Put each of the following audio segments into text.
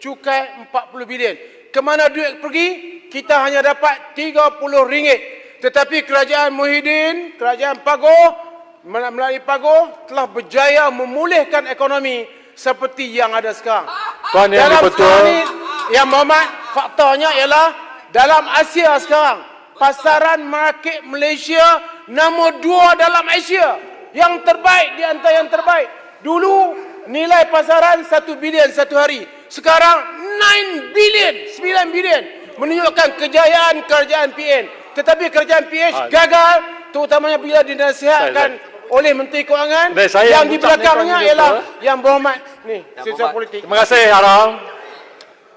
cukai 40 bilion. Kemana duit pergi? Kita hanya dapat RM30. Tetapi kerajaan Muhyiddin, kerajaan Pagoh, melalui Pagoh telah berjaya memulihkan ekonomi seperti yang ada sekarang. Tuan Yang Dalam di-Pertua. sekarang ni, Yang Berhormat, faktanya ialah dalam Asia sekarang, pasaran market Malaysia nombor 2 dalam Asia. Yang terbaik di antara yang terbaik. Dulu nilai pasaran 1 bilion satu hari. Sekarang 9 bilion. Menunjukkan kejayaan kerajaan PN. Tetapi kerajaan PH gagal, terutamanya bila dinasihatkan oleh Menteri Kewangan. Yang di belakangnya ialah Yang Berhormat ni, sisa politik. Terima kasih, Haram.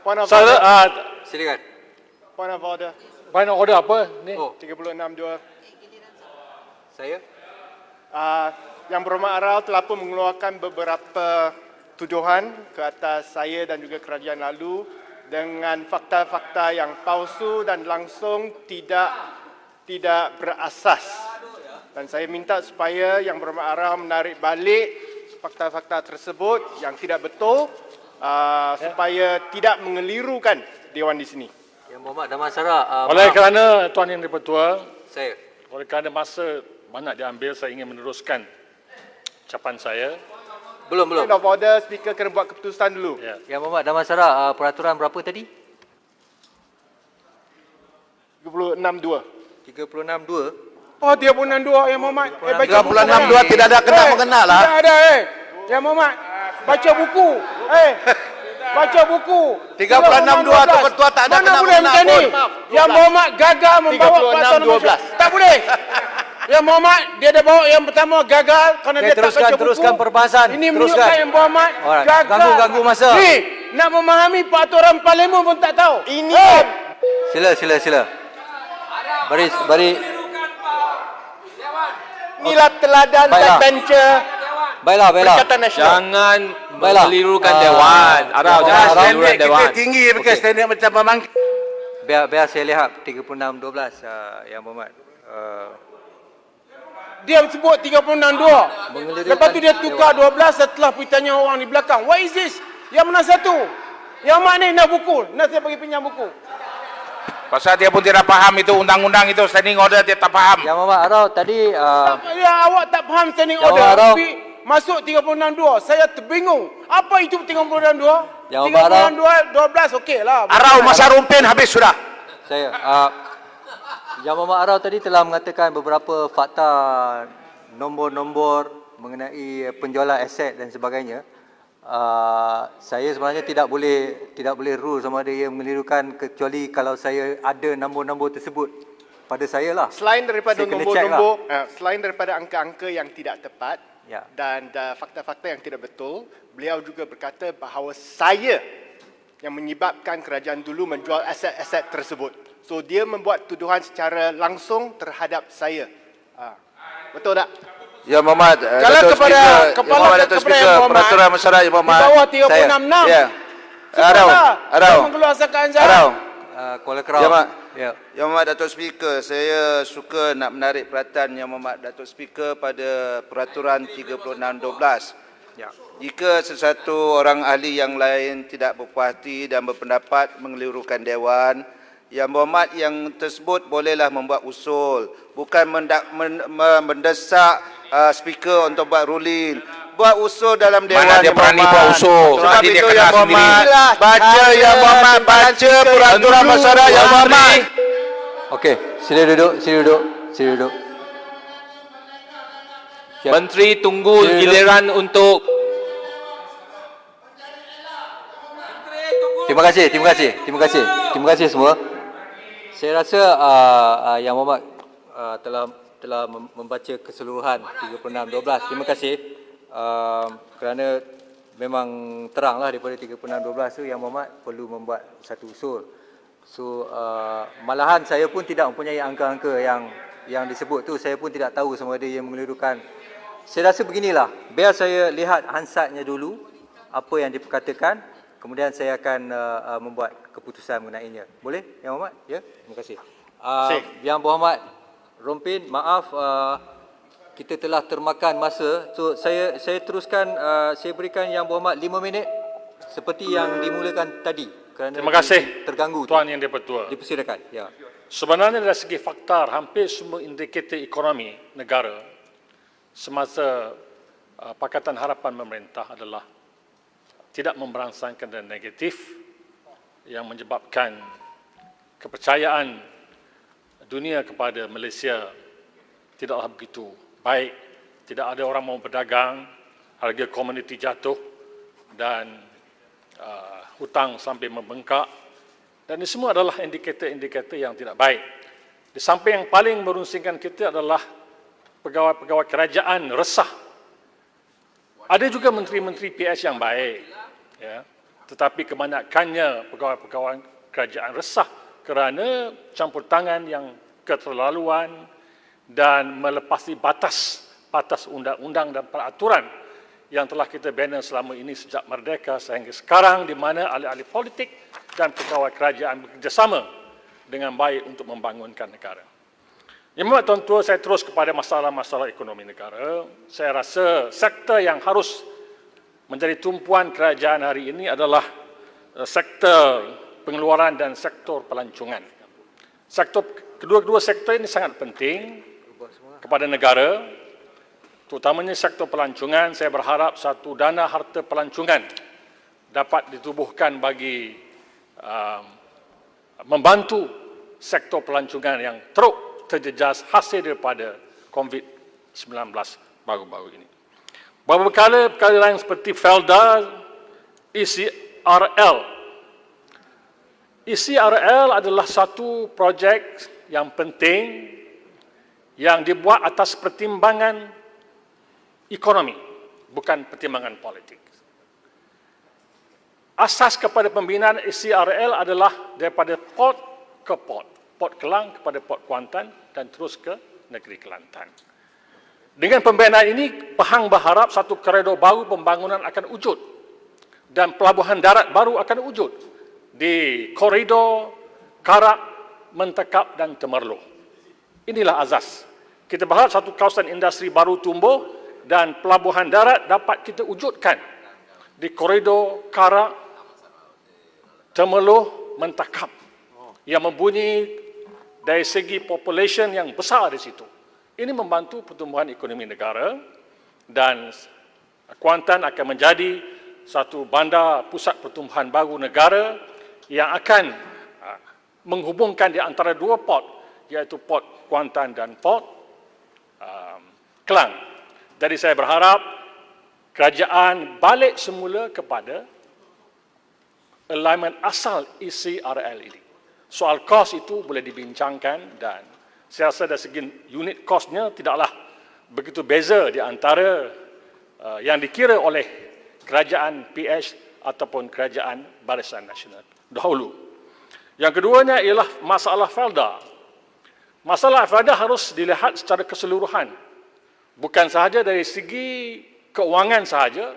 Point of Saya, order. Silakan. Point of order. Point of order apa? Ni. Oh, 36.2. saya. Yang Berhormat Aral telah pun mengeluarkan beberapa tuduhan ke atas saya dan juga kerajaan lalu dengan fakta-fakta yang palsu dan langsung tidak berasas. Dan saya minta supaya Yang Berhormat Aral menarik balik fakta-fakta tersebut yang tidak betul supaya tidak mengelirukan Dewan di sini. Yang Berhormat Damansara. Oleh kerana Tuan Yang di-Pertua, Saya. oleh kerana masa banyak diambil, saya ingin meneruskan ucapan saya. Belum. Point of order, Speaker kena buat keputusan dulu. Ya. Yang Berhormat Damansara, peraturan berapa tadi? 36.2. 36.2. Oh, 36.2 Yang Berhormat. Baca buku 36.2 tidak ada kena mengena lah. Tidak ada Yang Berhormat, baca buku. Baca buku. 36.2 tu ketua tak ada Mana kena boleh mengena macam ni? pun. Yang Berhormat gagal membawa peraturan 36.12. Tak boleh. Yang Berhormat, dia dah bawa yang pertama gagal kerana dia tak baca buku. Teruskan perbahasan. Ini menunjukkan Yang Berhormat Alright. gagal. Ganggu masa. Ni, nak memahami peraturan parlimen pun tak tahu. Ini Sila. Bari. inilah teladan Baiklah. backbencher Baiklah. Perikatan Nasional. Jangan Baiklah. mengelirukan Dewan. Arau, jangan Arau. mengelirukan Standard Dewan. kita tinggi bukan standard macam memangkit. Biar saya lihat 36.12 Yang Berhormat. Dia sebut 36.2. Mengelirukan Lepas tu dia tukar 12 setelah pergi tanya orang di belakang. What is this? Yang mana satu? Yang mana ni nak buku? Nak saya bagi pinjam buku. Pasal dia pun tidak faham itu undang-undang itu standing order dia tak faham. Yang Berhormat Arau tadi Ya, awak tak faham standing Yang order. Arau. Tapi masuk 36.2. Saya terbingung. Apa itu 36.2? Yang Arau. 36.2 12 okey lah. Arau masa rumpin habis sudah. saya Yang Berhormat Arau tadi telah mengatakan beberapa fakta nombor-nombor mengenai penjualan aset dan sebagainya. Saya sebenarnya tidak boleh rule sama ada ia mengelirukan kecuali kalau saya ada nombor-nombor tersebut pada saya lah. Selain daripada Saya kena check nombor-nombor, selain daripada angka-angka yang tidak tepat Ya. dan fakta-fakta yang tidak betul, beliau juga berkata bahawa saya yang menyebabkan kerajaan dulu menjual aset-aset tersebut. So dia membuat tuduhan secara langsung terhadap saya. Betul tak? Ya Muhammad, Kalau Datuk kepada Speaker, kepala Muhammad, kepada Datuk Yang Speaker, Berhormat, peraturan masyarakat Yang di Berhormat. bawah Saya- 36.6. Ya. Arau. Saya mengeluarkan Anzal. Arau. Kuala Kerau. Ya, Mak. Ya. Yang Berhormat Datuk Speaker, saya suka nak menarik perhatian Yang Berhormat Datuk Speaker pada peraturan 36/12. Ya. Jika sesuatu orang ahli yang lain tidak berpuas hati dan berpendapat mengelirukan Dewan, Yang Berhormat yang tersebut bolehlah membuat usul, bukan mendesak speaker untuk buat ruling. Buat usul dalam Dewan. Mana dia Yang berani Berhormat. buat usul? Sebab Nanti dia itu kena Yang Berhormat, sendiri. baca Yang Berhormat, baca peraturan masyarakat Yang Berhormat. Okey, sila duduk. Siap. Menteri tunggu Sila duduk. giliran untuk Terima kasih semua. Saya rasa Yang Berhormat telah membaca keseluruhan 36/12. Terima kasih kerana memang teranglah daripada 36/12 tu Yang Berhormat perlu membuat satu usul. So malahan saya pun tidak mempunyai angka-angka yang disebut tu. Saya pun tidak tahu sama ada yang mengelirukan. Saya rasa beginilah, biar saya lihat hansatnya dulu apa yang diperkatakan, kemudian saya akan membuat keputusan mengenainya. Boleh Yang Berhormat? Ya, terima kasih. Yang Berhormat Rompin, maaf kita telah termakan masa. So saya teruskan, saya berikan Yang Berhormat 5 minit seperti yang dimulakan tadi kerana Terima kasih, terganggu Tuan Yang Dipertua. dipersilakan. Ya. Sebenarnya dari segi faktor, hampir semua indikator ekonomi negara semasa Pakatan Harapan pemerintah adalah tidak memberangsangkan dan negatif yang menyebabkan kepercayaan dunia kepada Malaysia tidaklah begitu baik. Tidak ada orang mau berdagang, harga komoditi jatuh dan hutang sampai membengkak. Dan ini semua adalah indikator-indikator yang tidak baik. Di samping yang paling merunsingkan kita adalah pegawai-pegawai kerajaan resah. Ada juga menteri-menteri PS yang baik, ya. Tetapi kebanyakannya pegawai-pegawai kerajaan resah kerana campur tangan yang keterlaluan dan melepasi batas undang-undang dan peraturan yang telah kita bina selama ini sejak merdeka sehingga sekarang, di mana ahli-ahli politik dan pegawai kerajaan bekerjasama dengan baik untuk membangunkan negara. Yang memang tuan-tuan, saya terus kepada masalah-masalah ekonomi negara. Saya rasa sektor yang harus menjadi tumpuan kerajaan hari ini adalah sektor pengeluaran dan sektor pelancongan. Kedua-dua sektor ini sangat penting kepada negara, terutamanya sektor pelancongan. Saya berharap satu dana harta pelancongan dapat ditubuhkan bagi membantu sektor pelancongan yang teruk terjejas hasil daripada COVID-19 baru-baru ini. Beberapa perkara lain seperti Felda, ECRL. ECRL adalah satu projek yang penting yang dibuat atas pertimbangan ekonomi, bukan pertimbangan politik. Asas kepada pembinaan ECRL adalah daripada port ke port. Port Kelang kepada Port Kuantan dan terus ke negeri Kelantan. Dengan pembinaan ini, Pahang berharap satu koridor baru pembangunan akan wujud dan pelabuhan darat baru akan wujud di koridor Karak, Mentekap dan Temerloh. Inilah azas. Kita berharap satu kawasan industri baru tumbuh dan pelabuhan darat dapat kita wujudkan di koridor Karak, Temerloh, Mentekap yang mempunyai dari segi population yang besar di situ. Ini membantu pertumbuhan ekonomi negara dan Kuantan akan menjadi satu bandar pusat pertumbuhan baru negara yang akan menghubungkan di antara dua port, iaitu Port Kuantan dan Port Kelang. Jadi saya berharap kerajaan balik semula kepada alignment asal ECRL ini. Soal kos itu boleh dibincangkan dan saya rasa dari segi unit kosnya tidaklah begitu beza di antara yang dikira oleh kerajaan PS ataupun kerajaan Barisan Nasional dahulu. Yang keduanya ialah masalah Felda. Masalah Felda harus dilihat secara keseluruhan. Bukan sahaja dari segi keuangan sahaja,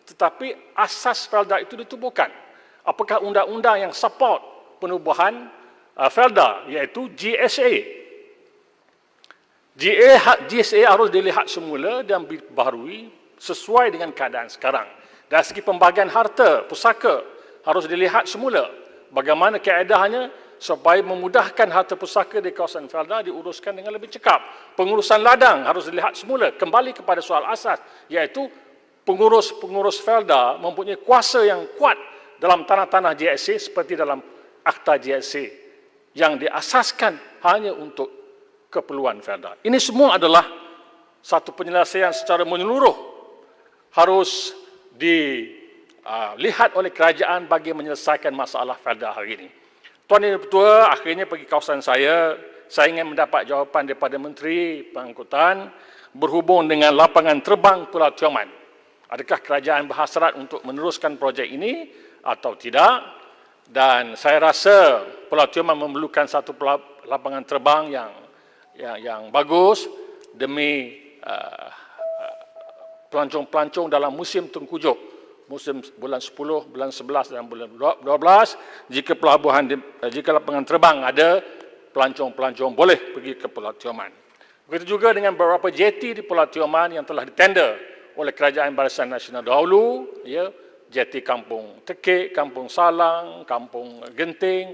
tetapi asas Felda itu ditubuhkan. Apakah undang-undang yang support penubuhan Felda, iaitu GSA. GSA harus dilihat semula dan dibaharui sesuai dengan keadaan sekarang. Dari segi pembagian harta pusaka harus dilihat semula bagaimana kaedahnya supaya memudahkan harta pusaka di kawasan Felda diuruskan dengan lebih cekap. Pengurusan ladang harus dilihat semula kembali kepada soal asas, iaitu pengurus Felda mempunyai kuasa yang kuat dalam tanah-tanah GSA seperti dalam Akta GSA yang diasaskan hanya untuk keperluan Felda. Ini semua adalah satu penyelesaian secara menyeluruh harus dilihat oleh kerajaan bagi menyelesaikan masalah Felda hari ini. Tuan Yang Dipertua, akhirnya pergi kawasan saya ingin mendapat jawapan daripada Menteri Pengangkutan berhubung dengan lapangan terbang Pulau Tioman. Adakah kerajaan berhasrat untuk meneruskan projek ini atau tidak? Dan saya rasa Pulau Tioman memerlukan satu lapangan terbang yang bagus demi pelancong-pelancong dalam musim tengkujuh, musim bulan 10, bulan 11 dan bulan 12. Jika lapangan terbang ada, pelancong-pelancong boleh pergi ke Pulau Tioman. Begitu juga dengan beberapa jeti di Pulau Tioman yang telah ditender oleh Kerajaan Barisan Nasional dahulu, ya, jeti Kampung Tekik, Kampung Salang, Kampung Genting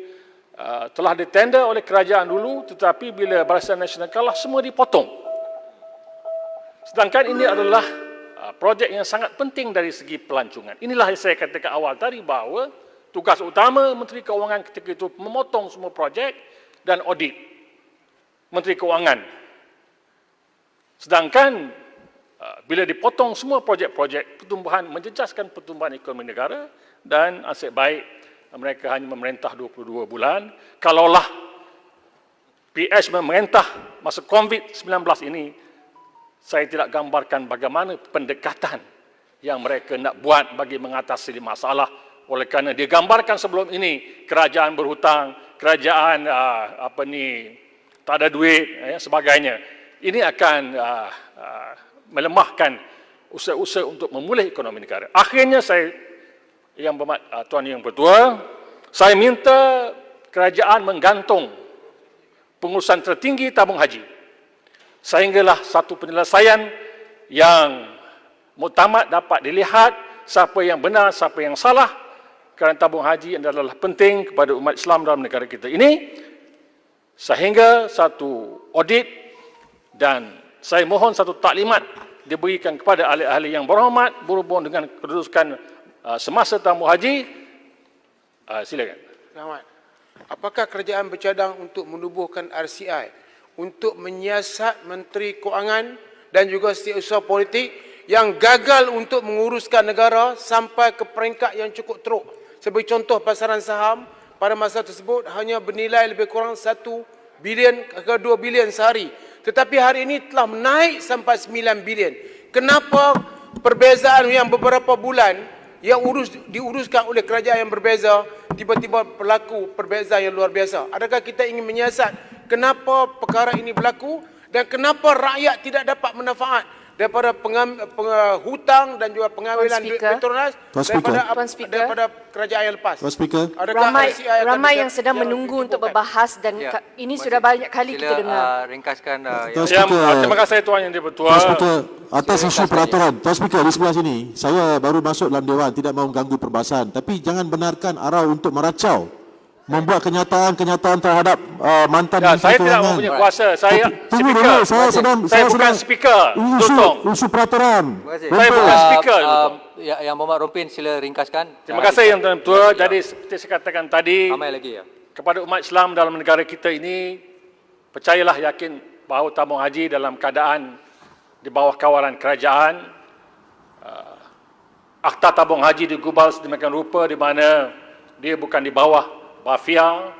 telah ditender oleh kerajaan dulu, tetapi bila Barisan Nasional kalah semua dipotong. Sedangkan ini adalah projek yang sangat penting dari segi pelancongan. Inilah yang saya katakan awal tadi bahawa tugas utama Menteri Keuangan ketika itu memotong semua projek dan audit Menteri Keuangan. Sedangkan bila dipotong semua projek-projek pertumbuhan, menjejaskan pertumbuhan ekonomi negara dan asyik baik mereka hanya memerintah 22 bulan. Kalaulah PS memerintah masa COVID-19 ini, saya tidak gambarkan bagaimana pendekatan yang mereka nak buat bagi mengatasi masalah. Oleh kerana dia gambarkan sebelum ini kerajaan berhutang, kerajaan tak ada duit, sebagainya. Ini akan melemahkan usaha-usaha untuk memulih ekonomi negara. Akhirnya Yang Berhormat Tuan Yang Bertua, saya minta kerajaan menggantung pengurusan tertinggi tabung haji sehinggalah satu penyelesaian yang muktamad dapat dilihat siapa yang benar, siapa yang salah, kerana tabung haji adalah penting kepada umat Islam dalam negara kita ini, sehingga satu audit dan saya mohon satu taklimat diberikan kepada ahli-ahli yang berhormat berhubung dengan kedudukan semasa tabung haji. Silakan. Selamat. Apakah kerajaan bercadang untuk menubuhkan RCI untuk menyiasat Menteri Keuangan dan juga setiausaha politik yang gagal untuk menguruskan negara sampai ke peringkat yang cukup teruk? Sebagai contoh, pasaran saham pada masa tersebut hanya bernilai lebih kurang 1 bilion ke 2 bilion sehari. Tetapi hari ini telah menaik sampai 9 bilion. Kenapa perbezaan yang beberapa bulan yang diuruskan oleh kerajaan yang berbeza, tiba-tiba berlaku perbezaan yang luar biasa? Adakah kita ingin menyiasat kenapa perkara ini berlaku dan kenapa rakyat tidak dapat manfaat daripada hutang dan juga pengambilan duit Petronas daripada kerajaan yang lepas? Ramai yang sedang menunggu untuk berbahas dan ini sudah banyak kali kita dengar. Ringkaskan Terima kasih Tuan Yang Di-Pertua. Tuan Speaker, atas isu peraturan, Tuan Speaker di sebelah sini, saya baru masuk dalam Dewan, tidak mahu mengganggu perbahasan, tapi jangan benarkan arau untuk meracau, membuat kenyataan-kenyataan terhadap mantan Saya tidak mempunyai kuasa. Saya speaker. Saya bukan speaker. Isu peraturan. Saya bukan speaker. Yang Berhormat Rompin, sila ringkaskan. Terima kasih Yang Tuan. Jadi seperti saya katakan tadi, Ramai lagi ya. kepada umat Islam dalam negara kita ini, percayalah, yakin bahawa tabung haji dalam keadaan di bawah kawalan kerajaan. Akta tabung haji digubal sedemikian rupa di mana dia bukan di bawah Bafia,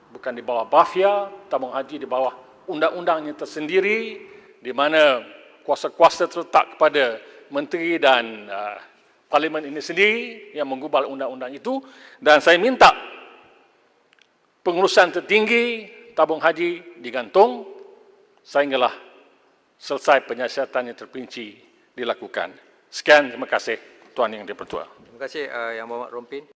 bukan di bawah Bafia, tabung haji di bawah undang-undangnya tersendiri, di mana kuasa-kuasa terletak kepada menteri dan parlimen ini sendiri yang menggubal undang-undang itu. Dan saya minta pengurusan tertinggi tabung haji digantung sehinggalah selesai penyiasatan yang terperinci dilakukan. Sekian, terima kasih Tuan Yang Di-Pertua. Terima kasih Yang Berhormat Rompin.